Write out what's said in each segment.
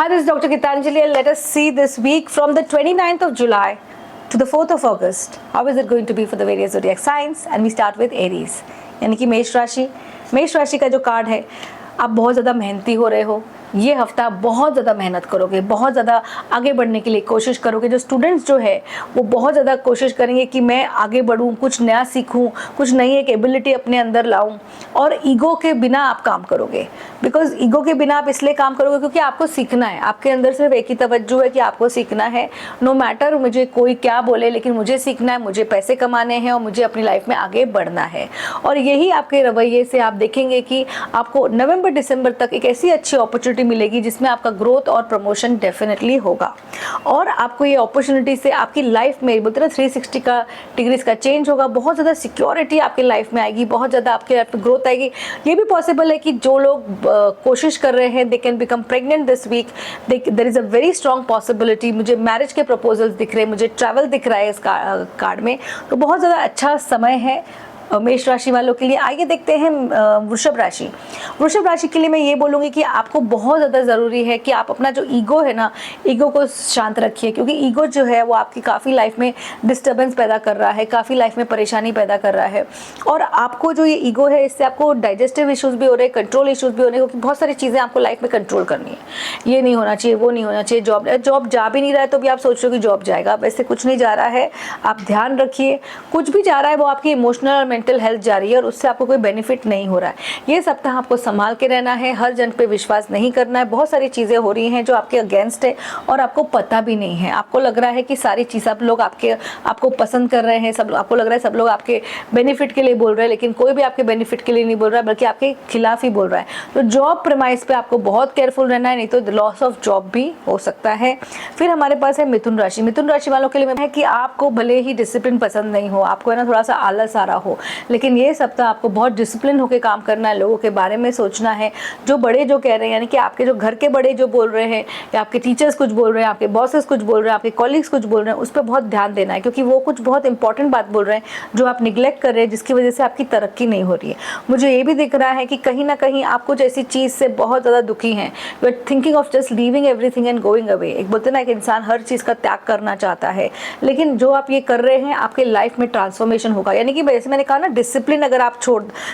Hi, this is Dr. Gitanjali and let us see this week from the 29th of July to the 4th of August. How is it going to be for the various zodiac signs? And we start with Aries, यानी कि मेष राशि का जो card है, आप बहुत ज़्यादा मेहनती हो रहे हो। ये हफ्ता बहुत ज़्यादा मेहनत करोगे, बहुत ज़्यादा आगे बढ़ने के लिए कोशिश करोगे। जो स्टूडेंट्स जो है वो बहुत ज़्यादा कोशिश करेंगे कि मैं आगे बढ़ूँ, कुछ नया सीखूँ, कुछ नई एक एबिलिटी अपने अंदर लाऊँ, और ईगो के बिना आप काम करोगे। बिकॉज ईगो के बिना आप इसलिए काम करोगे क्योंकि आपको सीखना है। आपके अंदर सिर्फ एक ही तवज्जो है कि आपको सीखना है। नो मैटर मुझे कोई क्या बोले, लेकिन मुझे सीखना है, मुझे पैसे कमाने हैं और मुझे अपनी लाइफ में आगे बढ़ना है। और यही आपके रवैये से आप देखेंगे कि आपको नवंबर दिसंबर तक एक ऐसी अच्छी अपॉर्चुनिटी मिलेगी जिसमें आपका ग्रोथ और प्रमोशन डेफिनेटली होगा। और आपको ये अपॉर्चुनिटी से आपकी लाइफ में बोलते हैं ना 360 का डिग्रीज का चेंज होगा। बहुत ज़्यादा सिक्योरिटी आपकी लाइफ में आएगी, बहुत ज़्यादा आपकी लाइफ में ग्रोथ आएगी। ये भी पॉसिबल है कि जो लोग कोशिश कर रहे हैं they can become pregnant this week. There is a very strong possibility. मुझे मैरिज के प्रपोजल्स दिख रहे हैं, मुझे ट्रैवल दिख रहा है इस कार्ड में। तो बहुत ज़्यादा अच्छा समय है मेष राशि वालों के लिए। आइए देखते हैं वृषभ राशि के लिए मैं ये बोलूँगी कि आपको बहुत ज़्यादा ज़रूरी है कि आप अपना जो ईगो है ना, ईगो को शांत रखिए, क्योंकि ईगो जो है वो आपकी काफ़ी लाइफ में डिस्टर्बेंस पैदा कर रहा है, काफ़ी लाइफ में परेशानी पैदा कर रहा है। और आपको जो ये ईगो है इससे आपको डाइजेस्टिव इश्यूज़ भी हो रहे हैं, कंट्रोल इश्यूज़ भी हो रहे हैं, क्योंकि बहुत सारी चीज़ें आपको लाइफ में कंट्रोल करनी है। ये नहीं होना चाहिए, वो नहीं होना चाहिए। जॉब जा भी नहीं रहा है तो भी आप सोच रहे हो कि जॉब जाएगा, वैसे कुछ नहीं जा रहा है। आप ध्यान रखिए, कुछ भी जा रहा है वो आपकी इमोशनल और मेंटल हेल्थ जा रही है और उससे आपको कोई बेनिफिट नहीं हो रहा है। ये सप्ताह आपको संभाल के रहना है, हर जन पे विश्वास नहीं करना है। बहुत सारी चीज़ें हो रही हैं जो आपके अगेंस्ट है और आपको पता भी नहीं है। आपको लग रहा है कि सारी चीज़ सब लोग आपको पसंद कर रहे हैं, सब आपको लग रहा है सब लोग आपके बेनिफिट के लिए बोल रहे हैं, लेकिन कोई भी आपके बेनिफिट के लिए नहीं बोल रहा है, बल्कि आपके खिलाफ ही बोल रहा है। तो जॉब प्रेमाइस पे आपको बहुत केयरफुल रहना है, नहीं तो लॉस ऑफ जॉब भी हो सकता है। फिर हमारे पास है मिथुन राशि वालों के लिए है कि आपको भले ही डिसिप्लिन पसंद नहीं हो, आपको है ना थोड़ा सा आलस आ रहा हो, लेकिन ये सप्ताह आपको बहुत डिसिप्लिन होकर काम करना है, लोगों के बारे में सोचना है। जो बड़े जो कह रहे हैं, यानी कि आपके जो घर के बड़े जो बोल रहे हैं, या आपके टीचर्स कुछ बोल रहे हैं, आपके बॉसेस कुछ बोल रहे हैं, आपके कॉलीग्स कुछ बोल रहे हैं, उस पर बहुत ध्यान देना है, क्योंकि वो कुछ बहुत इंपॉर्टेंट बात बोल रहे हैं जो आप निगलेक्ट कर रहे हैं, जिसकी वजह से आपकी तरक्की नहीं हो रही है। मुझे ये भी दिख रहा है कि कहीं ना कहीं आप कुछ ऐसी चीज़ से बहुत ज़्यादा दुखी हैं, you are thinking of just leaving everything and going away. एक बोलते हैं ना, एक इंसान हर चीज़ का त्याग करना चाहता है, लेकिन जो आप ये कर रहे हैं आपके लाइफ में ट्रांसफॉर्मेशन होगा। यानी कि जैसे मैंने कहा ना, डिसिप्लिन अगर आप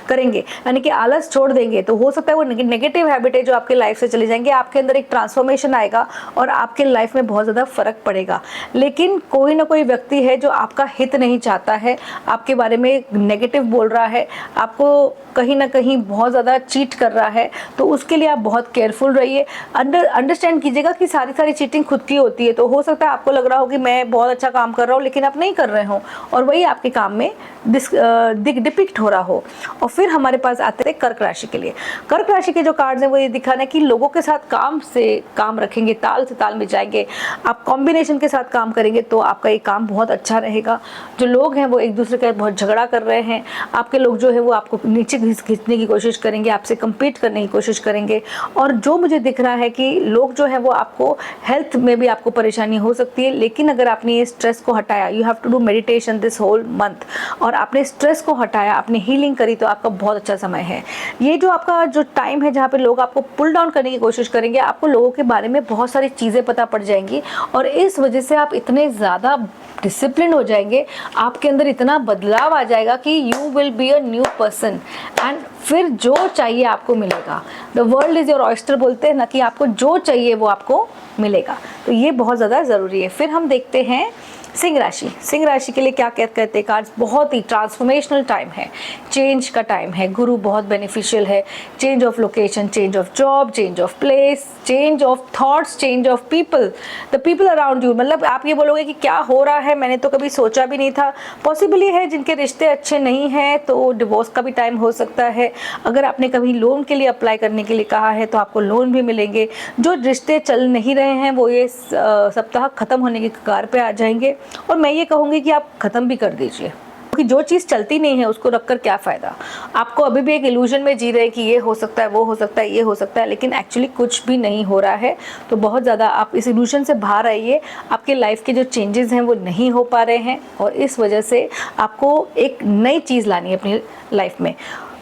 करेंगे, यानी कि आलस छोड़ देंगे, तो हो सकता है वो नेगेटिव हैबिट है जो आपके लाइफ से चली जाएंगे। आपके अंदर एक ट्रांसफॉर्मेशन आएगा और आपके लाइफ में बहुत ज़्यादा फर्क पड़ेगा। लेकिन कोई ना कोई व्यक्ति है जो आपका हित नहीं चाहता है, आपके बारे में नेगेटिव बोल रहा है, आपको कहीं ना कहीं बहुत ज़्यादा चीट कर रहा है। तो उसके लिए आप बहुत केयरफुल रहिए। अंडरस्टैंड कीजिएगा कि सारी चीटिंग खुद की होती है। तो हो सकता है आपको लग रहा हो कि मैं बहुत अच्छा काम कर रहा हूँ, लेकिन आप नहीं कर रहे हो, और वही आपके काम में डिपिक्ट हो रहा हो। और फिर हमारे पास आते हैं कर्क राशि के लिए। कर्क राशि के जो कार्ड्स हैं वो ये दिखाना है कि लोगों के साथ काम रखेंगे, ताल से ताल मिलाएंगे, आप कॉम्बिनेशन के साथ काम करेंगे तो आपका ये काम बहुत अच्छा रहेगा। जो लोग हैं वो एक दूसरे के बहुत झगड़ा कर रहे हैं, आपके लोग जो है वो आपको नीचे खींचने की कोशिश करेंगे, आपसे कम्पीट करने की कोशिश करेंगे। और जो मुझे दिख रहा है कि लोग जो है वो आपको हेल्थ में भी आपको परेशानी हो सकती है, लेकिन अगर आपने ये स्ट्रेस को हटाया, you have to do meditation this whole month, और आपने स्ट्रेस को हटाया, आपने हीलिंग करी, तो आपका बहुत अच्छा समय है। ये जो आपका जो टाइम है जहाँ पे लोग आपको पुल डाउन करने की कोशिश करेंगे, आपको लोगों के बारे में बहुत सारी चीज़ें पता पड़ जाएंगी, और इस वजह से आप इतने ज़्यादा डिसिप्लिन हो जाएंगे, आपके अंदर इतना बदलाव आ जाएगा कि you will be a new person, and फिर जो चाहिए आपको मिलेगा। The world is your oyster बोलते हैं ना, कि आपको जो चाहिए वो आपको मिलेगा। तो ये बहुत ज़्यादा ज़रूरी है। फिर हम देखते हैं सिंह राशि के लिए क्या कहते हैं कार्ड्स। बहुत ही ट्रांसफॉर्मेशनल टाइम है, चेंज का टाइम है। गुरु बहुत बेनिफिशियल है। Change of location, change of job, change of place, change of thoughts, change of people, the people around you. मतलब आप ये बोलोगे कि क्या हो रहा है, मैंने तो कभी सोचा भी नहीं था। पॉसिबल है जिनके रिश्ते अच्छे नहीं हैं तो डिवोर्स का भी टाइम हो सकता है। अगर आपने कभी लोन के लिए अप्लाई करने के लिए कहा है तो आपको लोन भी मिलेंगे। जो रिश्ते चल नहीं रहे हैं वो ये सप्ताह खत्म होने की कगार पे आ जाएंगे, और मैं ये कहूँगी कि आप ख़त्म भी कर दीजिए, क्योंकि जो चीज़ चलती नहीं है उसको रखकर क्या फ़ायदा। आपको अभी भी एक इल्यूजन में जी रहे हैं कि ये हो सकता है, वो हो सकता है, ये हो सकता है, लेकिन एक्चुअली कुछ भी नहीं हो रहा है। तो बहुत ज़्यादा आप इस इल्यूजन से बाहर आइए। आपके लाइफ के जो चेंजेस हैं वो नहीं हो पा रहे हैं, और इस वजह से आपको एक नई चीज़ लानी है अपनी लाइफ में।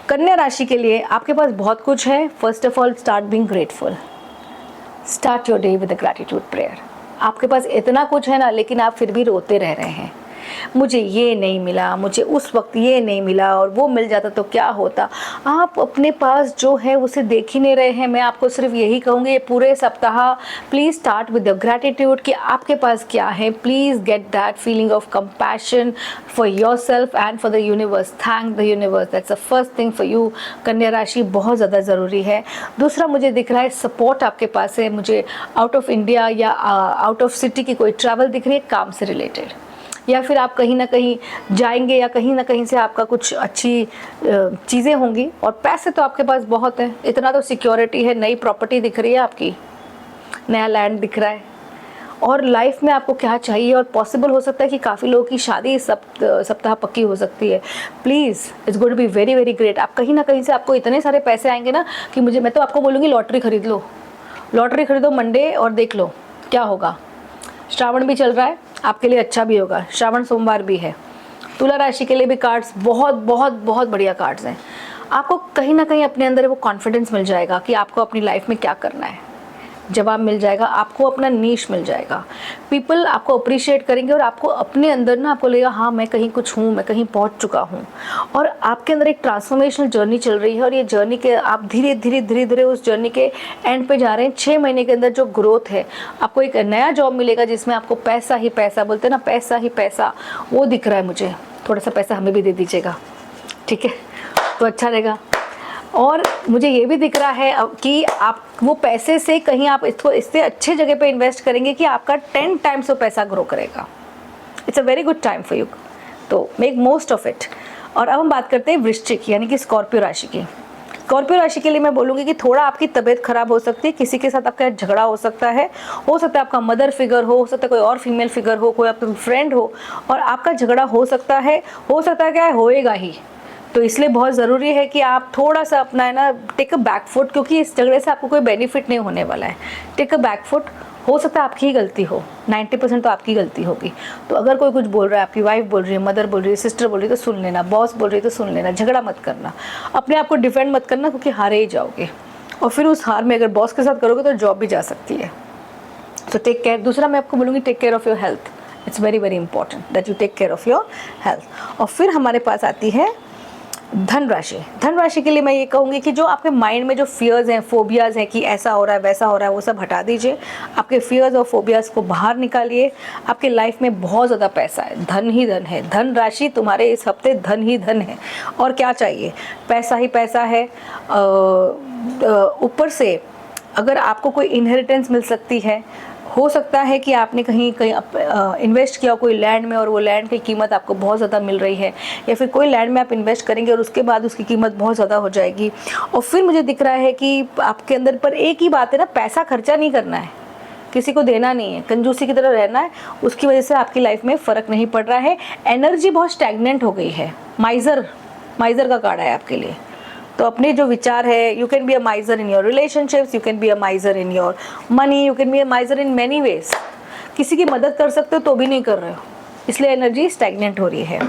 कन्या राशि के लिए आपके पास बहुत कुछ है। First of all, start being grateful. Start your day with a gratitude prayer. आपके पास इतना कुछ है ना, लेकिन आप फिर भी रोते रह रहे हैं, मुझे ये नहीं मिला, मुझे उस वक्त ये नहीं मिला, और वो मिल जाता तो क्या होता। आप अपने पास जो है उसे देख ही नहीं रहे हैं। मैं आपको सिर्फ यही कहूँगी, ये पूरे सप्ताह please start with the gratitude कि आपके पास क्या है। Please get that feeling of compassion for your self and for the universe. Thank the universe, that's the first thing for you. कन्या राशि बहुत ज़्यादा ज़रूरी है। दूसरा, मुझे दिख रहा है सपोर्ट आपके पास है। मुझे आउट ऑफ इंडिया या आउट ऑफ सिटी की कोई ट्रैवल दिख रही है, काम से रिलेटेड, या फिर आप कहीं ना कहीं जाएंगे, या कहीं ना कहीं से आपका कुछ अच्छी चीज़ें होंगी। और पैसे तो आपके पास बहुत है, इतना तो सिक्योरिटी है। नई प्रॉपर्टी दिख रही है आपकी, नया लैंड दिख रहा है। और लाइफ में आपको क्या चाहिए, और पॉसिबल हो सकता है कि काफ़ी लोगों की शादी इस सप्ताह पक्की हो सकती है। Please, it's going to be very very great. आप कहीं ना कहीं से आपको इतने सारे पैसे आएंगे ना कि मैं तो आपको बोलूँगी लॉटरी खरीद लो, लॉटरी खरीदो मंडे, और देख लो क्या होगा। श्रावण भी चल रहा है, आपके लिए अच्छा भी होगा। श्रावण सोमवार भी है। तुला राशि के लिए भी कार्ड्स बहुत बहुत बहुत बढ़िया कार्ड्स हैं। आपको कहीं ना कहीं अपने अंदर वो कॉन्फिडेंस मिल जाएगा कि आपको अपनी लाइफ में क्या करना है। जवाब मिल जाएगा, आपको अपना नीश मिल जाएगा। पीपल आपको अप्रिशिएट करेंगे, और आपको अपने अंदर ना आपको लगेगा हाँ मैं कहीं कुछ हूँ, मैं कहीं पहुँच चुका हूँ। और आपके अंदर एक ट्रांसफॉर्मेशनल जर्नी चल रही है, और ये जर्नी के आप धीरे धीरे उस जर्नी के एंड पे जा रहे हैं। 6 महीने के अंदर जो ग्रोथ है, आपको एक नया जॉब मिलेगा जिसमें आपको पैसा ही पैसा, बोलते हैं ना पैसा ही पैसा, वो दिख रहा है मुझे। थोड़ा सा पैसा हमें भी दे दीजिएगा, ठीक है, तो अच्छा रहेगा। और मुझे ये भी दिख रहा है कि आप वो पैसे से कहीं आप इसको इससे अच्छे जगह पे इन्वेस्ट करेंगे कि आपका 10 टाइम्स वो पैसा ग्रो करेगा। It's a very good time for you, तो मेक मोस्ट ऑफ इट। और अब हम बात करते हैं वृश्चिक यानी कि स्कॉर्पियो राशि की। स्कॉर्पियो राशि के लिए मैं बोलूँगी कि थोड़ा आपकी तबीयत खराब हो सकती है, किसी के साथ आपका झगड़ा हो सकता है आपका मदर फिगर हो सकता है कोई और फीमेल फिगर हो, कोई आपका फ्रेंड हो, और आपका झगड़ा हो सकता है क्या है, होएगा ही। तो इसलिए बहुत ज़रूरी है कि आप थोड़ा सा अपना है ना टेक अ बैक फुट, क्योंकि इस झगड़े से आपको कोई बेनिफिट नहीं होने वाला है। टेक अ बैक फुट, हो सकता है आपकी ही गलती हो, 90% तो आपकी गलती होगी। तो अगर कोई कुछ बोल रहा है, आपकी वाइफ बोल रही है, मदर बोल रही है, सिस्टर बोल रही है, तो सुन लेना। बॉस बोल रही है तो सुन लेना। झगड़ा मत करना, अपने आप को डिफेंड मत करना, क्योंकि हारे ही जाओगे। और फिर उस हार में अगर बॉस के साथ करोगे तो जॉब भी जा सकती है। तो टेक केयर। दूसरा मैं आपको बोलूँगी take care of your health. It's very very important that you take care of your health. और फिर हमारे पास आती है धन राशि। धन राशि के लिए मैं ये कहूँगी कि जो आपके माइंड में जो फियर्स हैं, फोबियाज़ हैं कि ऐसा हो रहा है वैसा हो रहा है, वो सब हटा दीजिए। आपके फियर्स और फोबियाज़ को बाहर निकालिए। आपके लाइफ में बहुत ज़्यादा पैसा है, धन ही धन है। धन राशि तुम्हारे इस हफ्ते धन ही धन है। और क्या चाहिए, पैसा ही पैसा है। ऊपर से अगर आपको कोई इनहेरिटेंस मिल सकती है, हो सकता है कि आपने कहीं इन्वेस्ट किया कोई लैंड में, और वो लैंड की कीमत आपको बहुत ज़्यादा मिल रही है, या फिर कोई लैंड में आप इन्वेस्ट करेंगे और उसके बाद उसकी कीमत बहुत ज़्यादा हो जाएगी। और फिर मुझे दिख रहा है कि आपके अंदर पर एक ही बात है ना, पैसा खर्चा नहीं करना है, किसी को देना नहीं है, कंजूसी की तरह रहना है। उसकी वजह से आपकी लाइफ में फ़र्क नहीं पड़ रहा है। एनर्जी बहुत स्टैग्नेंट हो गई है। माइज़र का कार्ड है आपके लिए। तो अपने जो विचार है, you can be a माइजर in your relationships, you can be a माइजर in your money, you can be a माइजर in many ways. किसी की मदद कर सकते हो तो भी नहीं कर रहे हो, इसलिए एनर्जी स्टैग्नेंट हो रही है।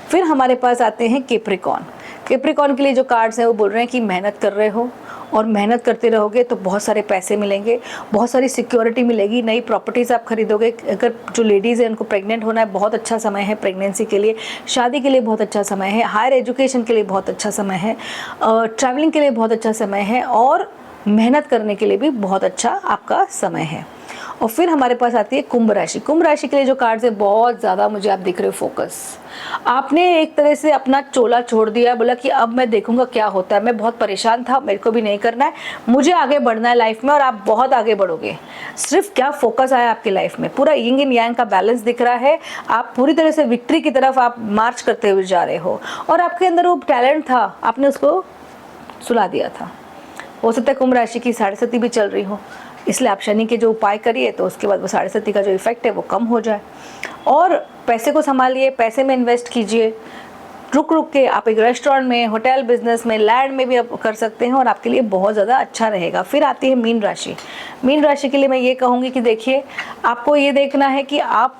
फिर हमारे पास आते हैं कैप्रिकॉर्न। कैप्रिकॉर्न के लिए जो कार्ड्स हैं वो बोल रहे हैं कि मेहनत कर रहे हो, और मेहनत करते रहोगे तो बहुत सारे पैसे मिलेंगे, बहुत सारी सिक्योरिटी मिलेगी, नई प्रॉपर्टीज़ आप खरीदोगे। अगर जो लेडीज़ हैं उनको प्रेग्नेंट होना है, बहुत अच्छा समय है प्रेगनेंसी के लिए। शादी के लिए बहुत अच्छा समय है। हायर एजुकेशन के लिए बहुत अच्छा समय है। ट्रैवलिंग के लिए बहुत अच्छा समय है। और मेहनत करने के लिए भी बहुत अच्छा आपका समय है। और फिर हमारे पास आती है कुंभ राशि। कुंभ राशि के लिए जो कार्ड्स है बहुत ज़्यादा मुझे आप दिख रहे हो फोकस। आपने एक तरह से अपना चोला छोड़ दिया, बोला कि अब मैं देखूंगा क्या होता है। मैं बहुत परेशान था, मेरे को भी नहीं करना है, मुझे आगे बढ़ना है लाइफ में। और आप बहुत आगे बढ़ोगे। सिर्फ क्या फोकस आया आपकी लाइफ में, पूरा यिंग एंड यांग का बैलेंस दिख रहा है। आप पूरी तरह से विक्ट्री की तरफ आप मार्च करते हुए जा रहे हो। और आपके अंदर वो टैलेंट था, आपने उसको सुला दिया था। हो सकता है कुंभ राशि की 7.5 भी चल रही हो, इसलिए आप शनि के जो उपाय करिए तो उसके बाद वो 7.5 का जो इफेक्ट है वो कम हो जाए। और पैसे को संभालिए, पैसे में इन्वेस्ट कीजिए। रुक के आप एक रेस्टोरेंट में, होटल बिजनेस में, लैंड में भी आप कर सकते हैं, और आपके लिए बहुत ज़्यादा अच्छा रहेगा। फिर आती है मीन राशि। मीन राशि के लिए मैं ये कहूँगी कि देखिए, आपको ये देखना है कि आप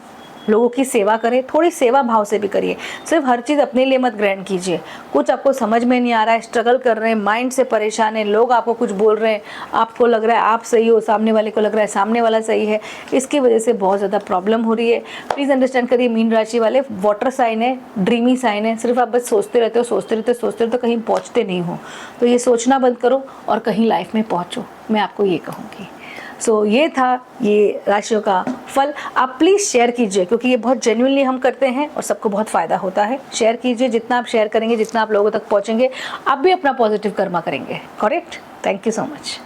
लोगों की सेवा करें, थोड़ी सेवा भाव से भी करिए। सिर्फ हर चीज़ अपने लिए मत ग्रहण कीजिए। कुछ आपको समझ में नहीं आ रहा है, स्ट्रगल कर रहे हैं, माइंड से परेशान है, लोग आपको कुछ बोल रहे हैं, आपको लग रहा है आप सही हो, सामने वाले को लग रहा है सामने वाला सही है, इसकी वजह से बहुत ज़्यादा प्रॉब्लम हो रही है। प्लीज़ अंडरस्टैंड करिए, मीन राशि वाले वाटर साइन है, ड्रीमी साइन है, सिर्फ आप बस सोचते रहते हो, तो कहीं पहुँचते नहीं हो। तो ये सोचना बंद करो और कहीं लाइफ में पहुँचो, मैं आपको ये कहूँगी। सो ये था ये राशियों का फल। आप प्लीज़ शेयर कीजिए, क्योंकि ये बहुत जेन्युइनली हम करते हैं और सबको बहुत फ़ायदा होता है। शेयर कीजिए, जितना आप शेयर करेंगे, जितना आप लोगों तक पहुंचेंगे, आप भी अपना पॉजिटिव कर्मा करेंगे। Correct? Thank you so much.